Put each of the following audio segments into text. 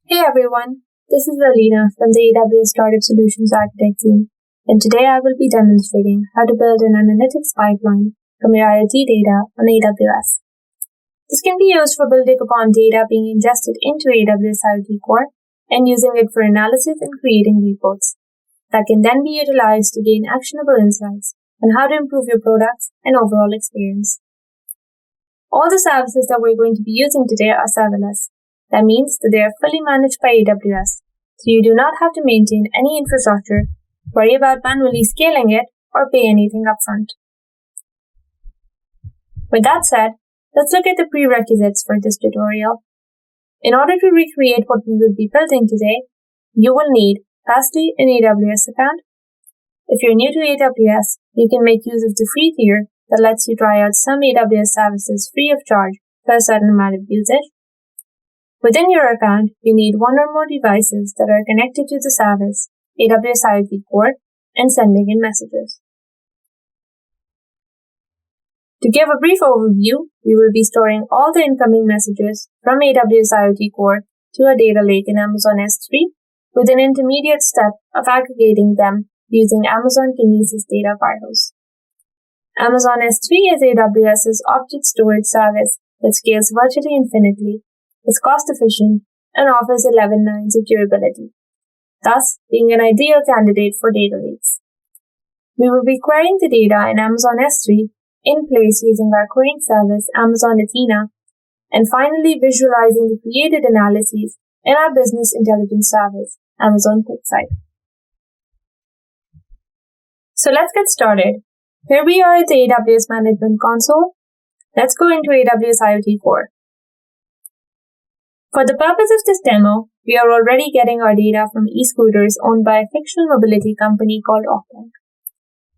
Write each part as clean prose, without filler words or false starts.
Hey everyone, this is Athena from the AWS Startup Solutions Architect team, and today I will be demonstrating how to build an analytics pipeline from your IoT data on AWS. This can be used for building upon data being ingested into AWS IoTCore and using it for analysis and creating reports that can then be utilized to gain actionable insights on how to improve your products and overall experience. All the services that we're going to be using today are serverless. That means that they are fully managed by AWS, so you do not have to maintain any infrastructure, worry about manually scaling it, or pay anything upfront. With that said, let's look at the prerequisites for this tutorial. In order to recreate what we will be building today, you will need, firstly, an AWS account. If you're new to AWS, you can make use of the free tier that lets you try out some AWS services free of charge for a certain amount of usage. Within your account, you need one or more devices that are connected to the service, AWS IoTCore, and sending in messages. To give a brief overview, we will be storing all the incoming messages from AWS IoTCore to a data lake in Amazon S3 with an intermediate step of aggregating them using Amazon Kinesis Data Firehose. Amazon S3 is AWS's object storage service that scales virtually infinitely, is cost-efficient, and offers 11 nines of durability, thus being an ideal candidate for data lakes. We will be querying the data in Amazon S3 in place using our querying service Amazon Athena, and finally visualizing the created analyses in our business intelligence service, Amazon Quickside. So let's get started. Here we are at the AWS Management Console. Let's go into AWS IoTCore. For the purpose of this demo, we are already getting our data from e-scooters owned by a fictional mobility company called Octank.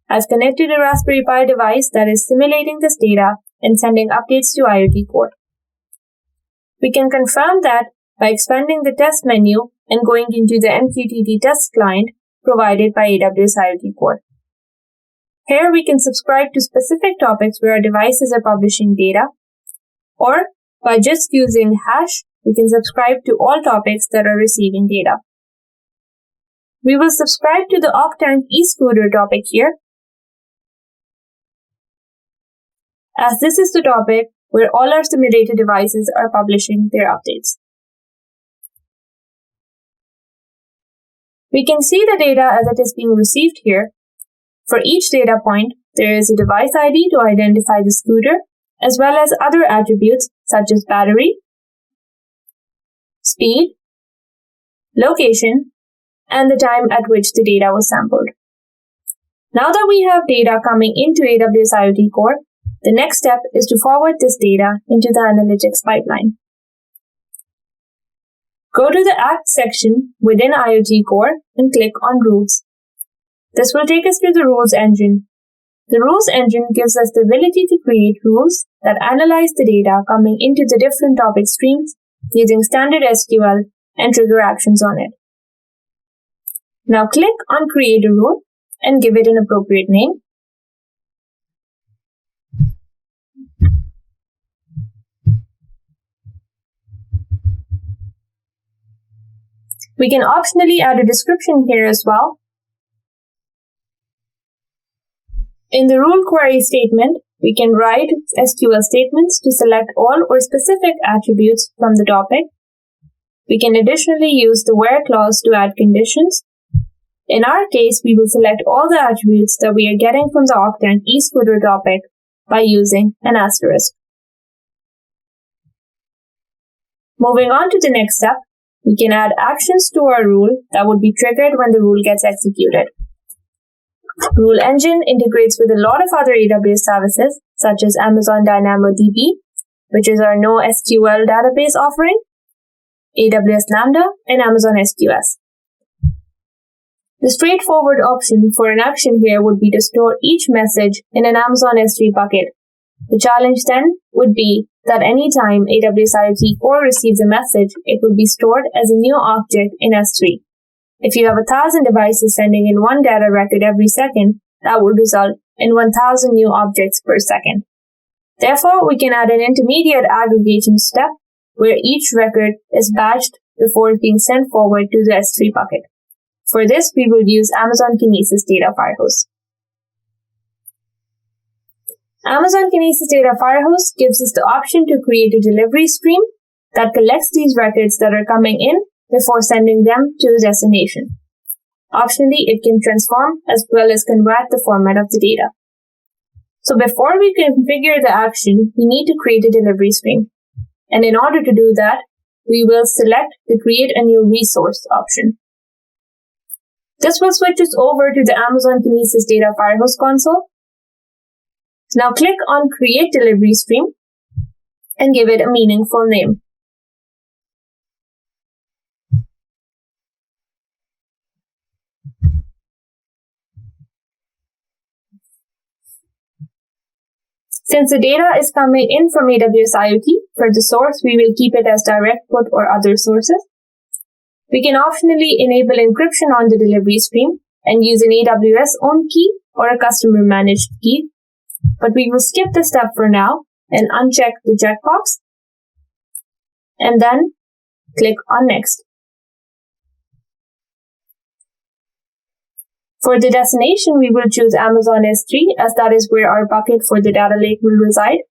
I've connected a Raspberry Pi device that is simulating this data and sending updates to IoTCore. We can confirm that by expanding the test menu and going into the MQTT test client provided by AWS IoTCore. Here we can subscribe to specific topics where our devices are publishing data, or by just using hash, we can subscribe to all topics that are receiving data. We will subscribe to the Octank e-scooter topic here, as this is the topic where all our simulated devices are publishing their updates. We can see the data as it is being received here. For each data point, there is a device ID to identify the scooter, as well as other attributes such as battery, speed, location, and the time at which the data was sampled. Now that we have data coming into AWS IoTCore, the next step is to forward this data into the analytics pipeline. Go to the Act section within IoTCore and click on Rules. This will take us to the Rules engine. The Rules engine gives us the ability to create rules that analyze the data coming into the different topic streams using standard SQL and trigger actions on it. Now click on Create a Rule and give it an appropriate name. We can optionally add a description here as well. In the rule query statement, we can write SQL statements to select all or specific attributes from the topic. We can additionally use the where clause to add conditions. In our case, we will select all the attributes that we are getting from the Octank e-scooter topic by using an asterisk. Moving on to the next step, we can add actions to our rule that would be triggered when the rule gets executed. Rule Engine integrates with a lot of other AWS services, such as Amazon DynamoDB, which is our NoSQL database offering, AWS Lambda, and Amazon SQS. The straightforward option for an action here would be to store each message in an Amazon S3 bucket. The challenge then would be that anytime AWS IoTCore receives a message, it will be stored as a new object in S3. If you have 1,000 devices sending in one data record every second, that would result in 1,000 new objects per second. Therefore, we can add an intermediate aggregation step where each record is batched before being sent forward to the S3 bucket. For this, we will use Amazon Kinesis Data Firehose. Amazon Kinesis Data Firehose gives us the option to create a delivery stream that collects these records that are coming in before sending them to the destination. Optionally, it can transform as well as convert the format of the data. So before we configure the action, we need to create a delivery stream. And in order to do that, we will select the Create a New Resource option. This will switch us over to the Amazon Kinesis Data Firehose console. Now click on Create Delivery Stream and give it a meaningful name. Since the data is coming in from AWS IoT, for the source, we will keep it as direct put or other sources. We can optionally enable encryption on the delivery stream and use an AWS owned key or a customer managed key. But we will skip this step for now and uncheck the checkbox and then click on Next. For the destination, we will choose Amazon S3 as that is where our bucket for the data lake will reside.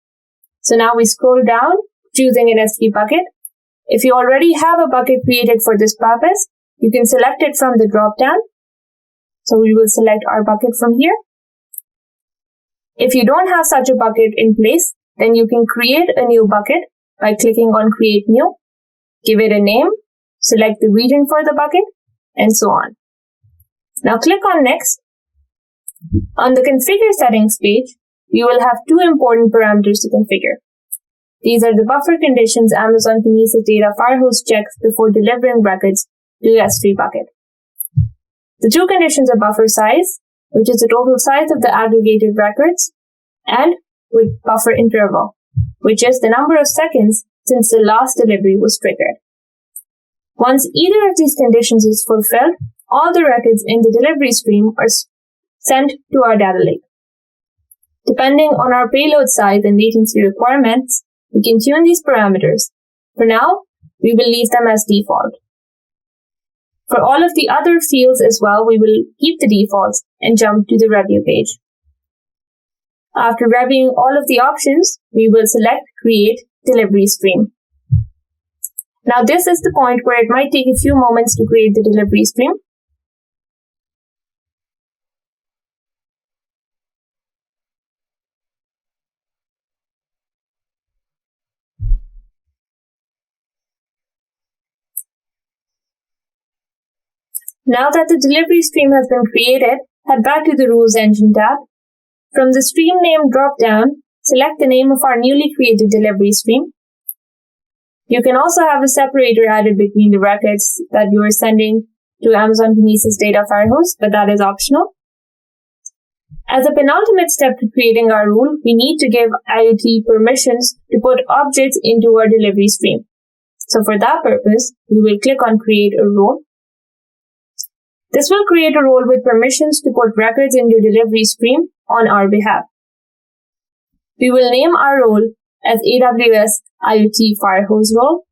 So now we scroll down, choosing an S3 bucket. If you already have a bucket created for this purpose, you can select it from the drop-down. So we will select our bucket from here. If you don't have such a bucket in place, then you can create a new bucket by clicking on Create New, give it a name, select the region for the bucket, and so on. Now click on Next. On the Configure Settings page, you will have two important parameters to configure. These are the buffer conditions Amazon Kinesis Data Firehose checks before delivering records to the S3 bucket. The two conditions are buffer size, which is the total size of the aggregated records, and with buffer interval, which is the number of seconds since the last delivery was triggered. Once either of these conditions is fulfilled, all the records in the delivery stream are sent to our data lake. Depending on our payload size and latency requirements, we can tune these parameters. For now, we will leave them as default. For all of the other fields as well, we will keep the defaults and jump to the review page. After reviewing all of the options, we will select Create Delivery Stream. Now this is the point where it might take a few moments to create the delivery stream. Now that the delivery stream has been created, head back to the Rules Engine tab. From the Stream Name drop-down, select the name of our newly created delivery stream. You can also have a separator added between the records that you are sending to Amazon Kinesis Data Firehose, but that is optional. As a penultimate step to creating our rule, we need to give IoT permissions to put objects into our delivery stream. So for that purpose, we will click on Create a Role. This will create a role with permissions to put records in your delivery stream on our behalf. We will name our role as AWS IoT Firehose role,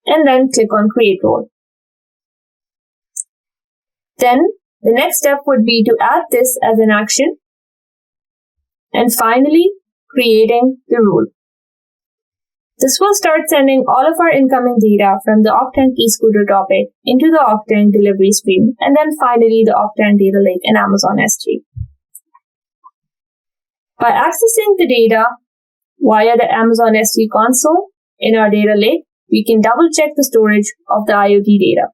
and then click on Create Role. Then, the next step would be to add this as an action, and finally, creating the rule. This will start sending all of our incoming data from the Octane Keyscooter topic into the Octane delivery stream, and then finally the Octane data lake in Amazon S3. By accessing the data via the Amazon S3 console in our data lake, we can double-check the storage of the IoT data.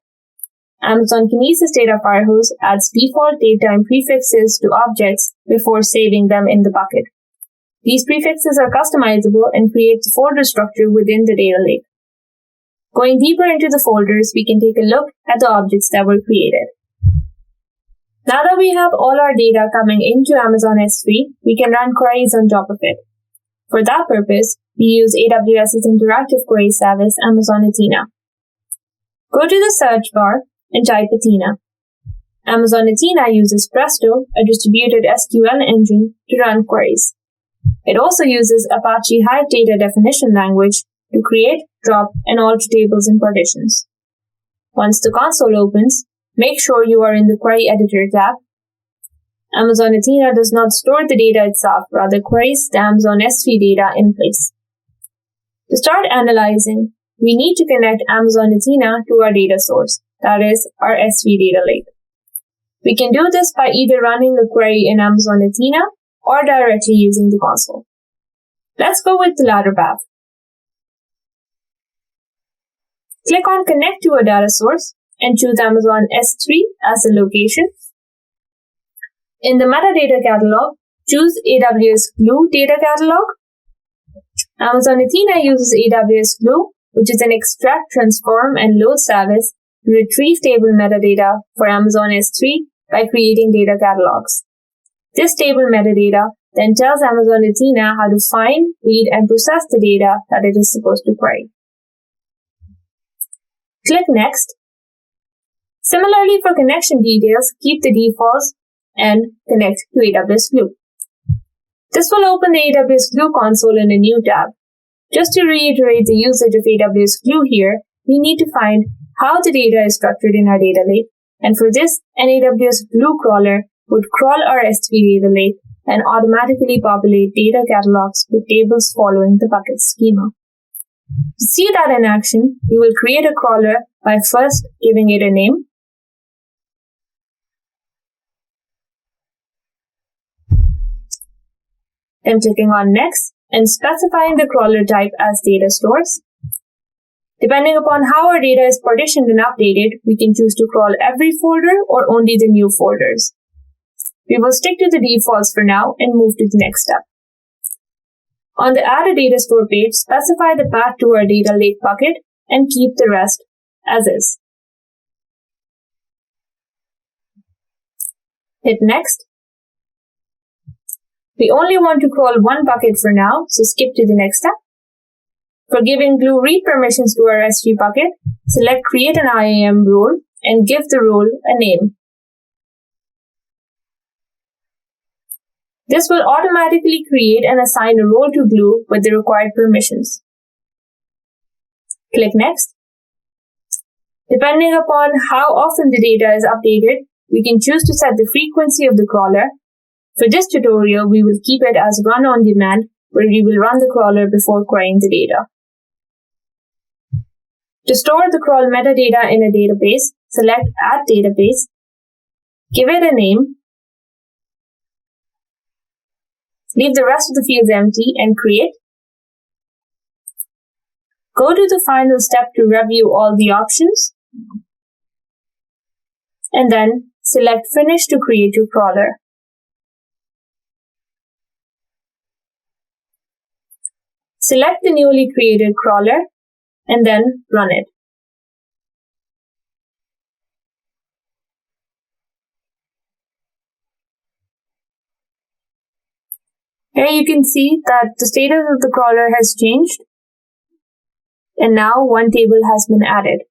Amazon Kinesis Data Firehose adds default datetime prefixes to objects before saving them in the bucket. These prefixes are customizable and create the folder structure within the data lake. Going deeper into the folders, we can take a look at the objects that were created. Now that we have all our data coming into Amazon S3, we can run queries on top of it. For that purpose, we use AWS's interactive query service, Amazon Athena. Go to the search bar and type Athena. Amazon Athena uses Presto, a distributed SQL engine, to run queries. It also uses Apache Hive data definition language to create, drop, and alter tables and partitions. Once the console opens, make sure you are in the Query Editor tab. Amazon Athena does not store the data itself, rather queries the Amazon S3 data in place. To start analyzing, we need to connect Amazon Athena to our data source, that is, our S3 data lake. We can do this by either running a query in Amazon Athena or directly using the console. Let's go with the latter path. Click on Connect to a data source and choose Amazon S3 as the location. In the metadata catalog, choose AWS Glue data catalog. Amazon Athena uses AWS Glue, which is an extract, transform, and load service to retrieve table metadata for Amazon S3 by creating data catalogs. This table metadata then tells Amazon Athena how to find, read, and process the data that it is supposed to query. Click Next. Similarly, for connection details, keep the defaults and connect to AWS Glue. This will open the AWS Glue console in a new tab. Just to reiterate the usage of AWS Glue here, we need to find how the data is structured in our data lake, and for this, an AWS Glue crawler would crawl our S3 data lake and automatically populate data catalogs with tables following the bucket schema. To see that in action, we will create a crawler by first giving it a name. Then clicking on Next and specifying the crawler type as data stores. Depending upon how our data is partitioned and updated, we can choose to crawl every folder or only the new folders. We will stick to the defaults for now and move to the next step. On the Add a Data Store page, specify the path to our data lake bucket and keep the rest as is. Hit Next. We only want to crawl one bucket for now, so skip to the next step. For giving Glue read permissions to our S3 bucket, select Create an IAM role and give the role a name. This will automatically create and assign a role to Glue with the required permissions. Click Next. Depending upon how often the data is updated, we can choose to set the frequency of the crawler. For this tutorial, we will keep it as run on demand, where we will run the crawler before querying the data. To store the crawl metadata in a database, select Add Database, give it a name, leave the rest of the fields empty and create. Go to the final step to review all the options, and then select Finish to create your crawler. Select the newly created crawler and then run it. Here you can see that the status of the crawler has changed, and now one table has been added.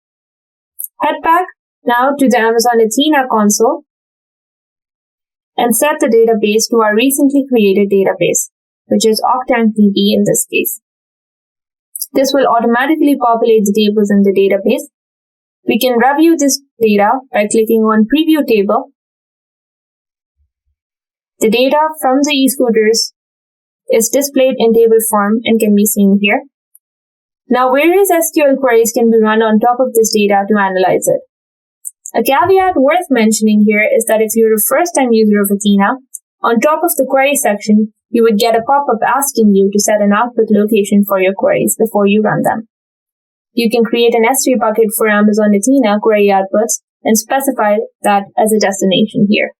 Head back now to the Amazon Athena console and set the database to our recently created database, which is OctanDB in this case. This will automatically populate the tables in the database. We can review this data by clicking on Preview Table. The data from the e-scooters is displayed in table form and can be seen here. Now, various SQL queries can be run on top of this data to analyze it. A caveat worth mentioning here is that if you're a first-time user of Athena, on top of the query section, you would get a pop-up asking you to set an output location for your queries before you run them. You can create an S3 bucket for Amazon Athena query outputs and specify that as a destination here.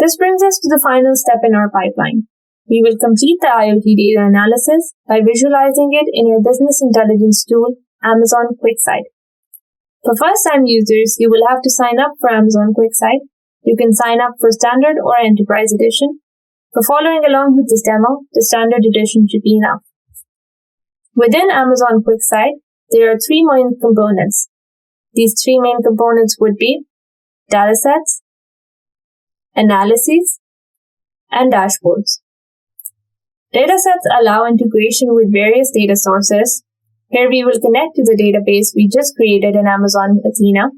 This brings us to the final step in our pipeline. We will complete the IoT data analysis by visualizing it in your business intelligence tool, Amazon Quickside. For first-time users, you will have to sign up for Amazon Quickside. You can sign up for Standard or Enterprise Edition. For following along with this demo, the Standard Edition should be enough. Within Amazon Quickside, there are three main components. These three main components would be datasets, analyses, and dashboards. Datasets allow integration with various data sources. Here we will connect to the database we just created in Amazon Athena.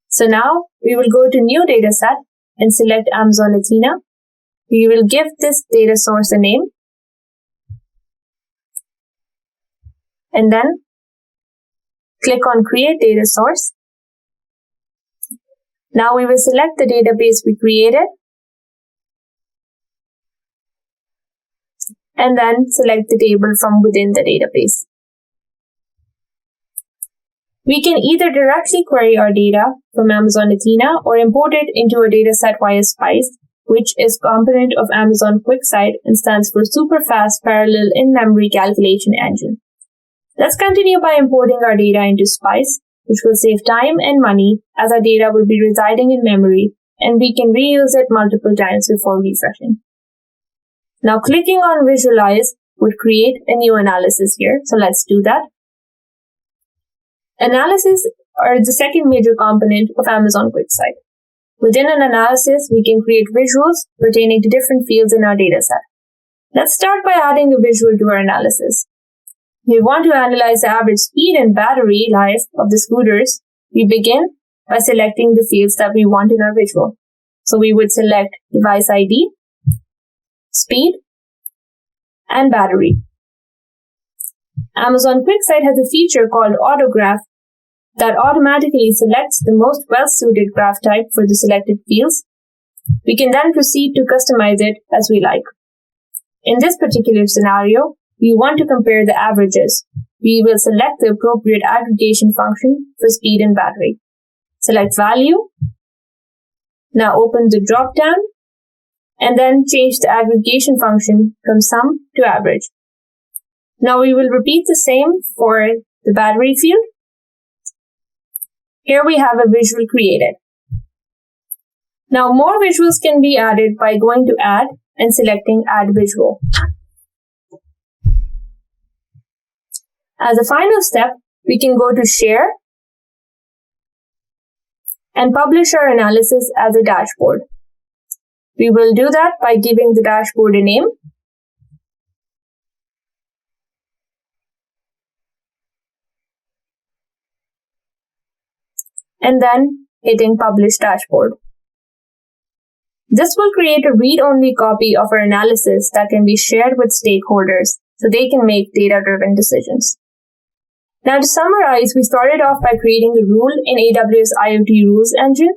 So now we will go to New Dataset and select Amazon Athena. We will give this data source a name. And then click on Create Data Source. Now we will select the database we created. And then select the table from within the database. We can either directly query our data from Amazon Athena or import it into a dataset via Spice, which is a component of Amazon Quickside and stands for Super Fast Parallel In-Memory Calculation Engine. Let's continue by importing our data into Spice, which will save time and money as our data will be residing in memory and we can reuse it multiple times before refreshing. Now clicking on Visualize would create a new analysis here, so let's do that. Analysis are the second major component of Amazon Quickside. Within an analysis, we can create visuals pertaining to different fields in our dataset. Let's start by adding a visual to our analysis. We want to analyze the average speed and battery life of the scooters. We begin by selecting the fields that we want in our visual. So we would select device ID, speed, and battery. Amazon Quickside has a feature called Autograph that automatically selects the most well-suited graph type for the selected fields. We can then proceed to customize it as we like. In this particular scenario, we want to compare the averages. We will select the appropriate aggregation function for speed and battery. Select value. Now open the drop-down and then change the aggregation function from sum to average. Now we will repeat the same for the battery field. Here we have a visual created. Now more visuals can be added by going to Add and selecting Add Visual. As a final step, we can go to Share and publish our analysis as a dashboard. We will do that by giving the dashboard a name. And then hitting Publish Dashboard. This will create a read-only copy of our analysis that can be shared with stakeholders so they can make data-driven decisions. Now to summarize, we started off by creating a rule in AWS IoT Rules Engine,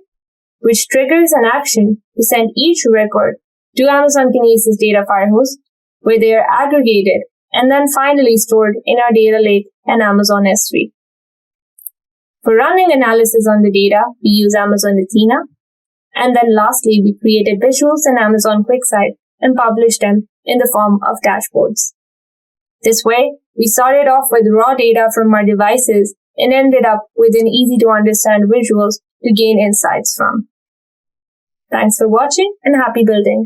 which triggers an action to send each record to Amazon Kinesis Data Firehose, where they are aggregated and then finally stored in our data lake and Amazon S3. For running analysis on the data, we use Amazon Athena. And then lastly, we created visuals in Amazon Quickside and published them in the form of dashboards. This way, we started off with raw data from our devices and ended up with an easy to understand visuals to gain insights from. Thanks for watching and happy building.